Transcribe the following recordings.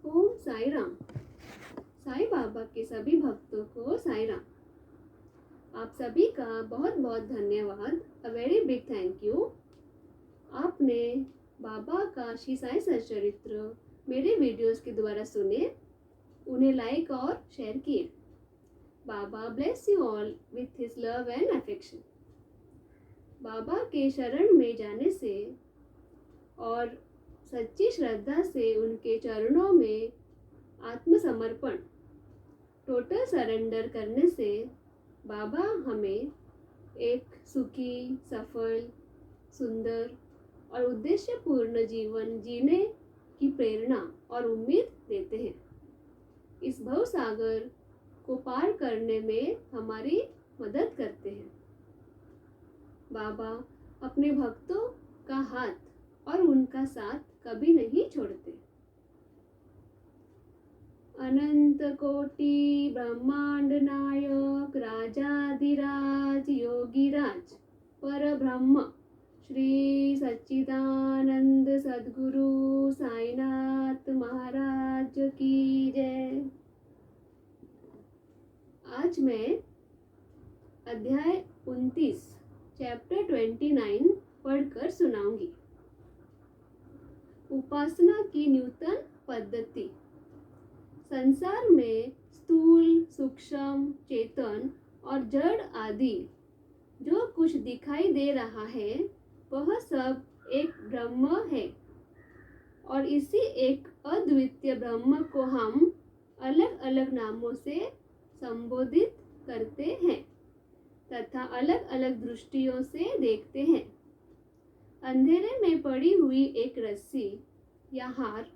ओम साई राम। साईं बाबा के सभी भक्तों को साई राम। आप सभी का बहुत बहुत धन्यवाद। A very big thank you. आपने बाबा का श्री साई सच्चरित्र मेरे वीडियोस के द्वारा सुने, उन्हें लाइक और शेयर किए। Baba bless you all with his love and affection. Baba के शरण में जाने से और सच्ची श्रद्धा से उनके चरणों में आत्मसमर्पण, टोटल सरेंडर करने से बाबा हमें एक सुखी, सफल, सुंदर और उद्देश्यपूर्ण जीवन जीने की प्रेरणा और उम्मीद देते हैं। इस भव सागर को पार करने में हमारी मदद करते हैं। बाबा अपने भक्तों का हाथ और उनका साथ कभी नहीं छोड़ते। अनंत कोटि ब्रह्मांड नायक राजाधिराज योगीराज पर ब्रह्म श्री सच्चिदानंद सद्गुरु साईनाथ महाराज की जय। आज मैं अध्याय 29 चैप्टर 29 पढ़कर सुनाऊंगी। उपासना की नूतन पद्धति। संसार में स्थूल, सूक्ष्म, चेतन और जड़ आदि जो कुछ दिखाई दे रहा है वह सब एक ब्रह्म है और इसी एक अद्वितीय ब्रह्म को हम अलग अलग नामों से संबोधित करते हैं तथा अलग अलग दृष्टियों से देखते हैं। अंधेरे में पड़ी हुई एक रस्सी या हार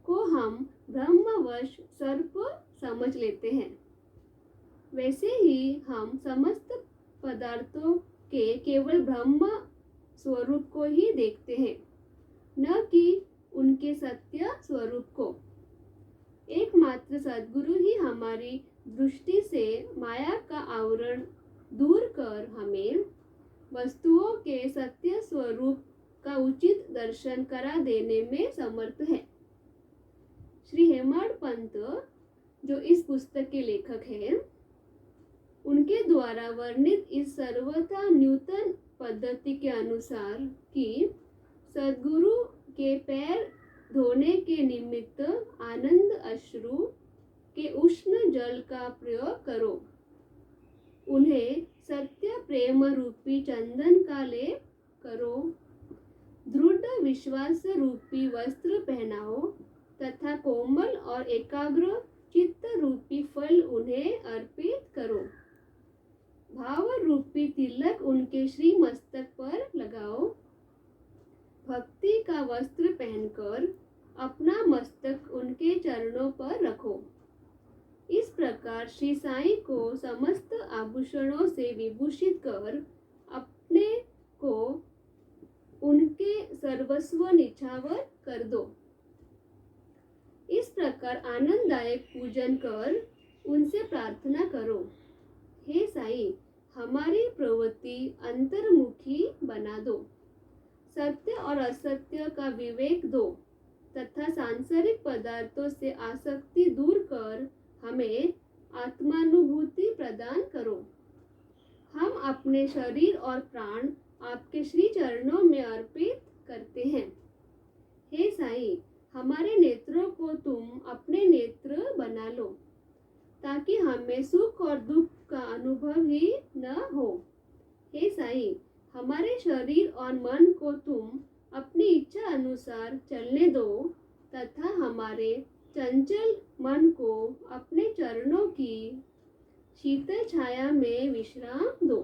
को हम ब्रह्मवश सर्प समझ लेते हैं। वैसे ही हम समस्त पदार्थों के केवल ब्रह्म स्वरूप को ही देखते हैं, न कि उनके सत्य स्वरूप को। एकमात्र सद्गुरु ही हमारी दृष्टि से माया का आवरण दूर कर हमें वस्तुओं के सत्य स्वरूप का उचित दर्शन करा देने में समर्थ है। श्री हेमाड पंत, जो इस पुस्तक के लेखक हैं, उनके द्वारा वर्णित इस सर्वथा नूतन पद्धति के अनुसार कि सद्गुरु के पैर धोने के निमित्त आनंद अश्रु के उष्ण जल का प्रयोग करो, उन्हें सत्य प्रेम रूपी चंदन का लेप करो, दृढ़ विश्वास रूपी वस्त्र पहनाओ तथा कोमल और एकाग्र चित्त रूपी फल उन्हें अर्पित करो। भाव रूपी तिलक उनके श्री मस्तक पर लगाओ। भक्ति का वस्त्र पहनकर अपना मस्तक उनके चरणों पर रखो। इस प्रकार श्री साईं को समस्त आभूषणों से विभूषित कर अपने को उनके सर्वस्व निछावर कर दो। इस प्रकार आनंददायक पूजन कर उनसे प्रार्थना करो, हे साईं, हमारी प्रवृत्ति अंतर्मुखी बना दो, सत्य और असत्य का विवेक दो तथा सांसारिक पदार्थों से आसक्ति दूर कर हमें आत्मानुभूति प्रदान करो। हम अपने शरीर और प्राण आपके श्री चरणों में अर्पित करते हैं। हे साईं, हमारे नेत्रों को तुम अपने नेत्र बना लो ताकि हमें सुख और दुख का अनुभव ही न हो। हे साईं, हमारे शरीर और मन को तुम अपनी इच्छा अनुसार चलने दो तथा हमारे चंचल मन को अपने चरणों की शीतल छाया में विश्राम दो।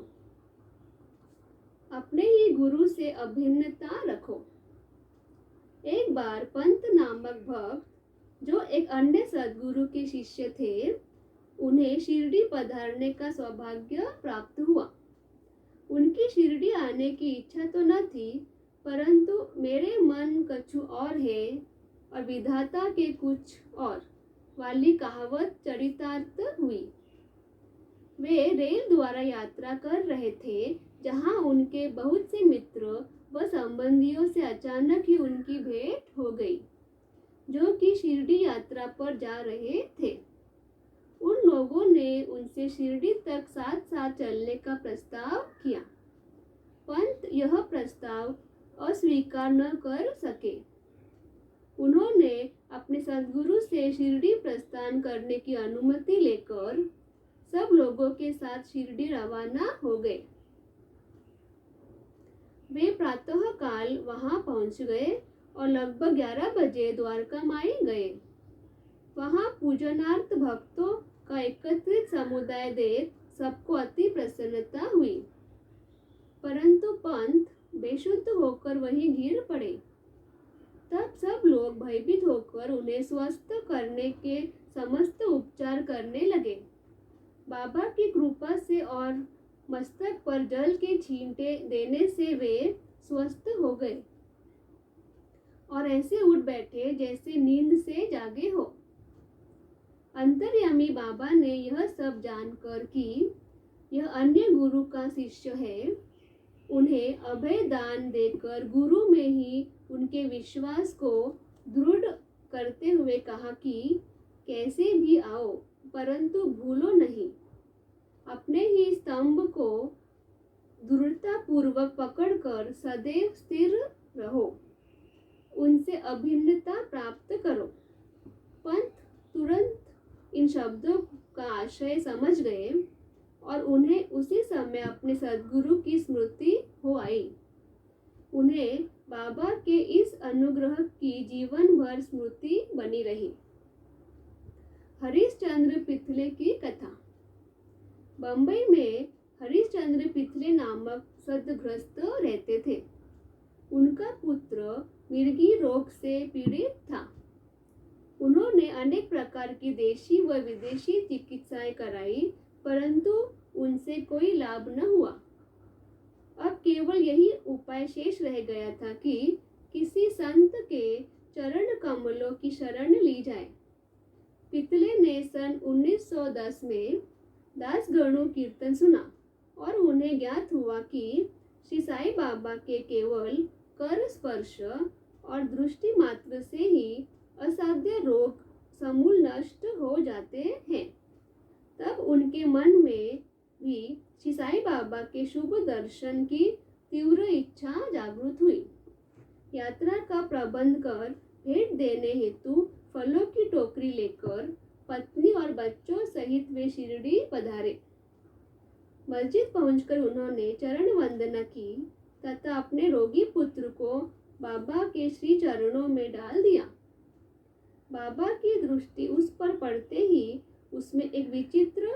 अपने ही गुरु से अभिन्नता रखो। एक बार पंत नामक भक्त, जो एक अन्य सद्गुरु के शिष्य थे, उन्हें शिरडी पधारने का सौभाग्य प्राप्त हुआ। उनकी शिरडी आने की इच्छा तो न थी, परंतु मेरे मन कछु और है और विधाता के कुछ और वाली कहावत चरितार्थ हुई। वे रेल द्वारा यात्रा कर रहे थे, जहां उनके बहुत से मित्र व संबंधियों से अचानक ही उनकी भेंट हो गई। जो कि शिरडी यात्रा पर जा रहे थे। उन लोगों ने उनसे शिरडी तक साथ साथ चलने का प्रस्ताव किया। पंत यह प्रस्ताव अस्वीकार न कर सके। उन्होंने अपने सद्गुरु से शिरडी प्रस्थान करने की अनुमति लेकर सब लोगों के साथ शिरडी रवाना हो गए। वे प्रातःकाल वहां पहुंच गए और लगभग 11 बजे द्वारका माई गए। वहां पूजनार्थ भक्तों का एकत्रित समुदाय देख सबको अति प्रसन्नता हुई, परंतु पंत बेशुद्ध होकर वहीं गिर पड़े। तब सब लोग भयभीत होकर उन्हें स्वस्थ करने के समस्त उपचार करने लगे। बाबा की कृपा से और मस्तक पर जल के छींटे देने से वे स्वस्थ हो गए और ऐसे उठ बैठे जैसे नींद से जागे हो। अंतर्यामी बाबा ने यह सब जानकर कि यह अन्य गुरु का शिष्य है, उन्हें अभय दान देकर गुरु में ही उनके विश्वास को दृढ़ करते हुए कहा कि कैसे भी आओ, परंतु भूलो नहीं, अपने ही स्तंभ को दृढ़ता पूर्वक पकड़कर सदैव स्थिर रहो, उनसे अभिन्नता प्राप्त करो। पंत तुरंत इन शब्दों का आशय समझ गए और उन्हें उसी समय अपने सद्गुरु की स्मृति हो आई। उन्हें बाबा के इस अनुग्रह की जीवन भर स्मृति बनी रही। हरिश्चंद्र पिथले की कथा। बंबई में हरिश्चंद्र पिथले नामक सद्ग्रस्त रहते थे। उनका पुत्र मिर्गी रोग से पीड़ित था। उन्होंने अनेक प्रकार की देशी व विदेशी चिकित्साएं कराई, परंतु उनसे कोई लाभ न हुआ। अब केवल यही उपाय शेष रह गया था कि किसी संत के चरण कमलों की शरण ली जाए। पितले ने सन 1910 में दासगणु कीर्तन सुना और उन्हें ज्ञात हुआ कि श्री साईं बाबा के केवल कर स्पर्श और दृष्टि मात्र से ही असाध्य रोग समूल नष्ट हो जाते हैं। तब उनके मन में भी श्री साईं बाबा के शुभ दर्शन की तीव्र इच्छा जागृत हुई। यात्रा का प्रबंध कर भेंट देने हेतु फलों की टोकरी लेकर पत्नी और बच्चों सहित वे शिरडी पधारे। मस्जिद पहुंचकर उन्होंने चरण वंदना की तथा अपने रोगी पुत्र को बाबा के श्री चरणों में डाल दिया। बाबा की दृष्टि उस पर पड़ते ही उसमें एक विचित्र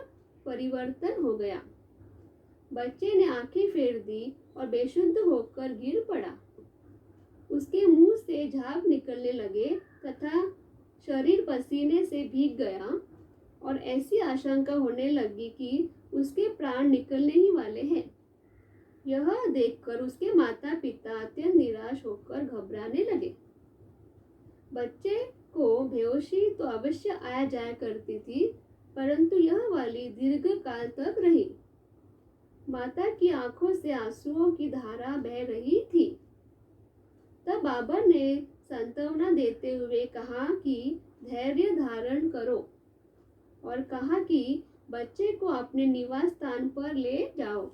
परिवर्तन हो गया। बच्चे ने आंखें फेर दी और बेशुद्ध होकर गिर पड़ा। उसके मुंह से झाग निकलने लगे तथा शरीर पसीने से भीग गया और ऐसी आशंका होने लगी कि उसके प्राण निकलने ही वाले हैं। यह देखकर उसके माता पिता अत्यंत निराश होकर घबराने लगे। बच्चे को बेहोशी तो अवश्य आया जाया करती थी, परंतु यह वाली दीर्घ काल तक रही। माता की आंखों से आंसुओं की धारा बह रही थी। तब बाबा ने सांत्वना देते हुए कहा कि धैर्य धारण करो और कहा कि बच्चे को अपने निवास स्थान पर ले जाओ।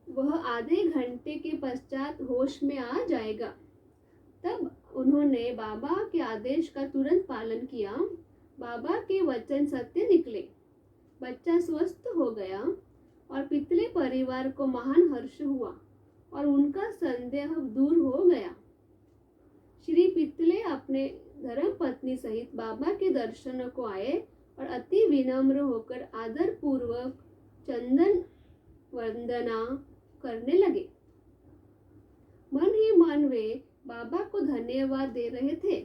वह आधे घंटे के पश्चात होश में आ जाएगा। तब उन्होंने बाबा के आदेश का तुरंत पालन किया। बाबा के वचन सत्य निकले। बच्चा स्वस्थ हो गया और पितले परिवार को महान हर्ष हुआ और उनका संदेह दूर हो गया। श्री पितले अपने धर्म पत्नी सहित बाबा के दर्शन को आए और अति विनम्र होकर आदर पूर्वक चंदन वंदना करने लगे। मन ही मन वे बाबा को धन्यवाद दे रहे थे।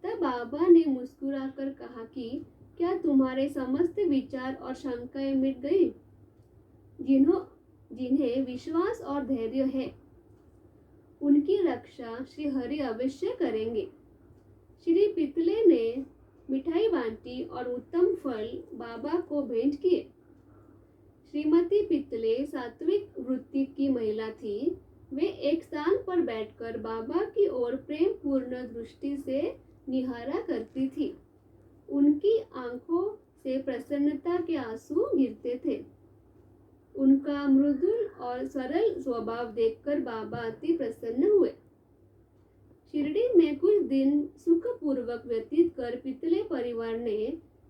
तब बाबा ने मुस्कुराकर कहा कि क्या तुम्हारे समस्त विचार और शंकाएं मिट गई? जिन्हें विश्वास और धैर्य है, उनकी रक्षा श्री हरि अवश्य करेंगे। श्री पितले ने मिठाई बांटी और उत्तम फल बाबा को भेंट किए। श्रीमती पितले सात्विक वृत्ति की महिला थी। वे एक स्थान पर बैठकर बाबा की ओर प्रेम पूर्ण दृष्टि से निहारा करती थी। उनकी आंखों से प्रसन्नता के आंसू गिरते थे। उनका मृदुल और सरल स्वभाव देखकर बाबा अति प्रसन्न हुए। शिरडी में कुछ दिन सुखपूर्वक व्यतीत कर पितले परिवार ने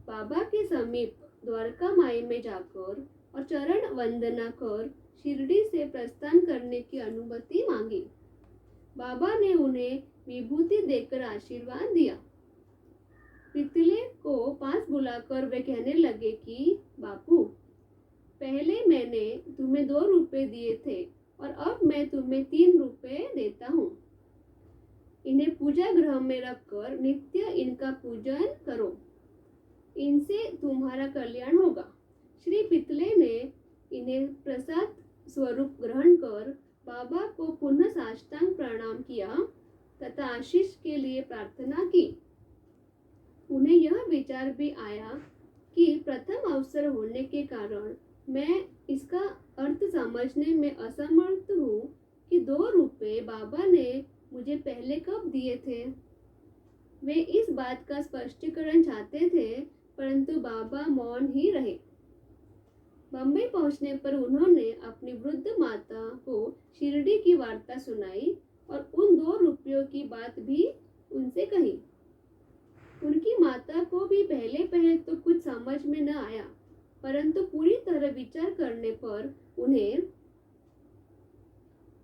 बाबा के समीप द्वारका माई में जाकर और चरण वंदना कर शिरडी से प्रस्थान करने की अनुमति मांगी। बाबा ने उन्हें विभूति देकर आशीर्वाद दिया। पितले को पास बुलाकर वे कहने लगे कि बापू, पहले मैंने तुम्हें 2 रुपए दिए थे और अब मैं तुम्हें 3 रुपए देता हूँ। इन्हें पूजा गृह में रखकर नित्य इनका पूजन करो, इनसे तुम्हारा कल्याण होगा। श्री पितले ने इन्हें प्रसाद स्वरूप ग्रहण कर बाबा को पुनः साष्टांग प्रणाम किया तथा आशीष के लिए प्रार्थना की। उन्हें यह विचार भी आया कि प्रथम अवसर होने के कारण मैं इसका अर्थ समझने में असमर्थ हूँ कि 2 रुपए बाबा ने मुझे पहले कब दिए थे। वे इस बात का स्पष्टीकरण चाहते थे, परंतु बाबा मौन ही रहे। बम्बई पहुंचने पर उन्होंने अपनी वृद्ध माता को शिरडी की वार्ता सुनाई और उन 2 रुपयों की बात भी उनसे कही। उनकी माता को भी पहले तो कुछ समझ में न आया, परंतु पूरी तरह विचार करने पर उन्हें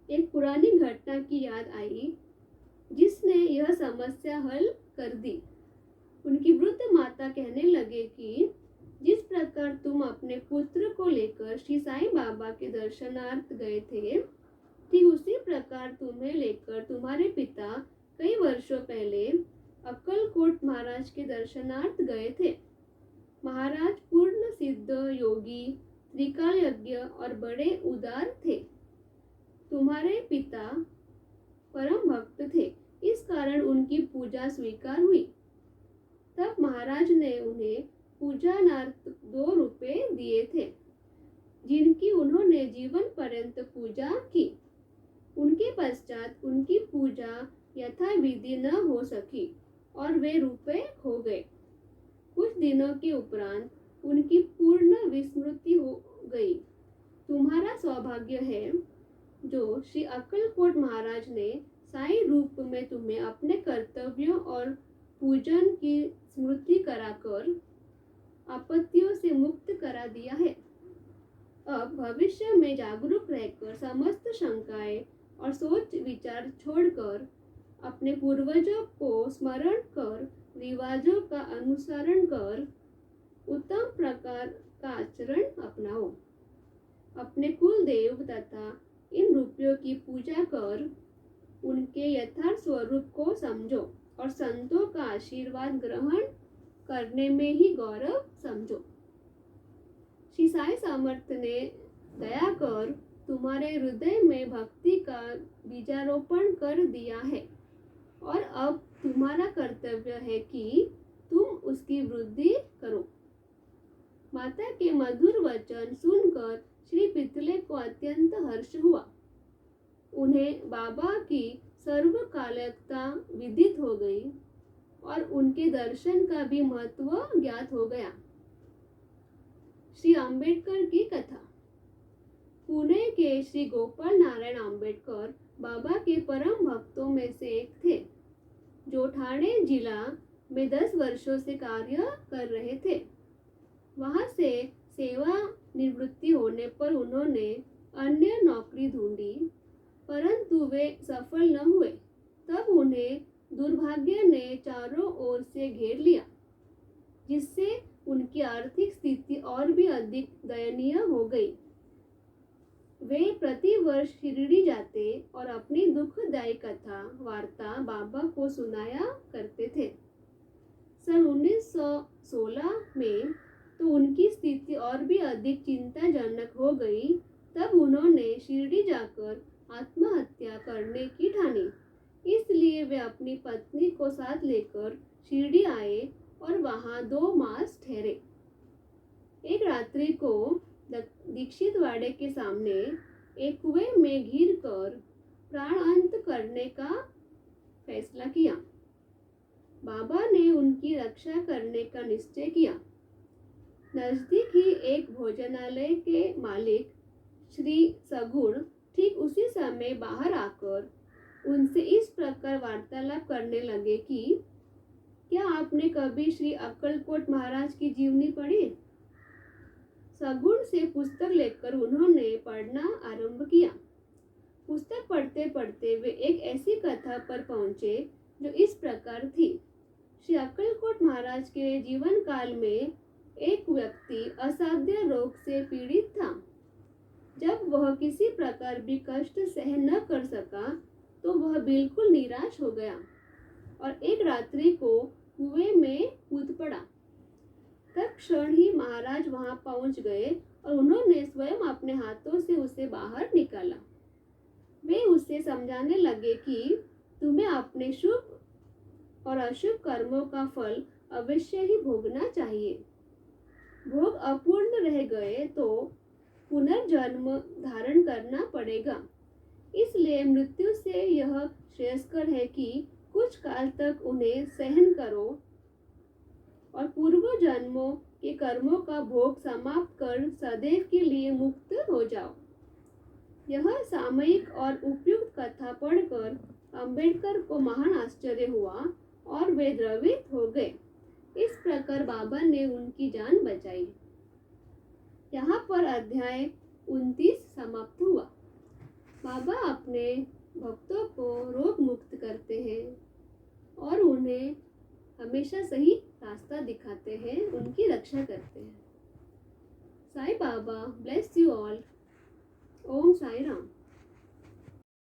एक पुरानी घटना की याद आई जिसने यह समस्या हल कर दी। उनकी वृद्ध माता कहने लगे कि जिस प्रकार तुम अपने पुत्र को लेकर श्री साईं बाबा के दर्शनार्थ गए थे, ठीक उसी प्रकार तुम्हें लेकर तुम्हारे पिता कई वर्षों पहले अक्कलकोट महाराज के दर्शनार्थ गए थे। महाराज पूर्ण सिद्ध योगी, त्रिकाल यज्ञ और बड़े उदार थे। तुम्हारे पिता परम भक्त थे, इस कारण उनकी पूजा स्वीकार हुई। तब महाराज ने उन्हें पूजनार्थ 2 रुपए दिए थे, जिनकी उन्होंने जीवन पर्यंत पूजा की। उनके पश्चात उनकी पूजा यथाविधि न हो सकी और वे रुपए खो गए। कुछ दिनों के उपरांत उनकी पूर्ण विस्मृति हो गई। तुम्हारा सौभाग्य है जो श्री अक्कलकोट महाराज ने साईं रूप में तुम्हें अपने कर्तव्यों और पूजन की स्मृति कराकर आपत्तियों से मुक्त करा दिया है। अब भविष्य में जागरूक रहकर समस्त शंकाएं और सोच विचार छोड़कर अपने पूर्वजों को स्मरण कर रिवाजों का अनुसरण कर उत्तम प्रकार का आचरण अपनाओ। अपने कुल देव तथा इन रुपयों की पूजा कर उनके यथार्थ स्वरूप को समझो और संतों का आशीर्वाद ग्रहण करने में ही गौरव समझो। श्री साई समर्थ ने दया कर तुम्हारे हृदय में भक्ति का बीजारोपण कर दिया है और अब तुम्हारा कर्तव्य है कि तुम उसकी वृद्धि करो। माता के मधुर वचन सुनकर श्री पितले को अत्यंत हर्ष हुआ। उन्हें बाबा की सर्वकालिकता विदित हो गई और उनके दर्शन का भी महत्व ज्ञात हो गया। श्री अंबेडकर की कथा। पुणे के श्री गोपाल नारायण अंबेडकर बाबा के परम भक्तों में से एक थे, जो ठाणे जिला में 10 वर्षों से कार्य कर रहे थे। वहां से सेवा निवृत्ति होने पर उन्होंने अन्य नौकरी ढूंढी, परंतु वे सफल न हुए। तब उन्हें दुर्भाग्य ने चारों ओर से घेर लिया, जिससे उनकी आर्थिक स्थिति और भी अधिक दयनीय हो गई। वे प्रति वर्ष शिरडी जाते और अपनी दुखदायी कथा वार्ता बाबा को सुनाया करते थे। सन 1916 में तो उनकी स्थिति और भी अधिक चिंताजनक हो गई। तब उन्होंने शिरडी जाकर आत्महत्या करने की ठानी। इसलिए वे अपनी पत्नी को साथ लेकर शिरडी आए और वहां 2 मास ठहरे। एक रात्रि को दीक्षित वाड़े के सामने एक कुएं में गिरकर प्राणांत करने का फैसला किया। बाबा ने उनकी रक्षा करने का निश्चय किया। नजदीक ही एक भोजनालय के मालिक श्री सगुण ठीक उसी समय बाहर आकर उनसे इस प्रकार वार्तालाप करने लगे कि क्या आपने कभी श्री अक्कलकोट महाराज की जीवनी पढ़ी? सगुण से पुस्तक लेकर उन्होंने पढ़ना आरंभ किया। पुस्तक पढ़ते पढ़ते वे एक ऐसी कथा पर पहुंचे जो इस प्रकार थी। श्री अक्कलकोट महाराज के जीवन काल में एक व्यक्ति असाध्य रोग से पीड़ित था। जब वह किसी प्रकार भी कष्ट सहन न कर सका तो वह बिल्कुल निराश हो गया और एक रात्रि को कुएं में कूद पड़ा। तत्क्षण ही महाराज वहां पहुंच गए और उन्होंने स्वयं अपने हाथों से उसे बाहर निकाला। वे उसे समझाने लगे कि तुम्हें अपने शुभ और अशुभ कर्मों का फल अवश्य ही भोगना चाहिए। भोग अपूर्ण रह गए तो पुनर्जन्म धारण करना पड़ेगा। इसलिए मृत्यु से यह श्रेयस्कर है कि कुछ काल तक उन्हें सहन करो और पूर्व जन्मों के कर्मों का भोग समाप्त कर सदैव के लिए मुक्त हो जाओ। यह सामयिक और उपयुक्त कथा पढ़कर अंबेडकर को महान आश्चर्य हुआ और वे द्रवित हो गए। इस प्रकार बाबा ने उनकी जान बचाई। यहाँ पर अध्याय 29 समाप्त हुआ। बाबा अपने भक्तों को रोग मुक्त करते हैं और उन्हें हमेशा सही रास्ता दिखाते हैं, उनकी रक्षा करते हैं। Sai Baba bless you all. Om Sai Ram.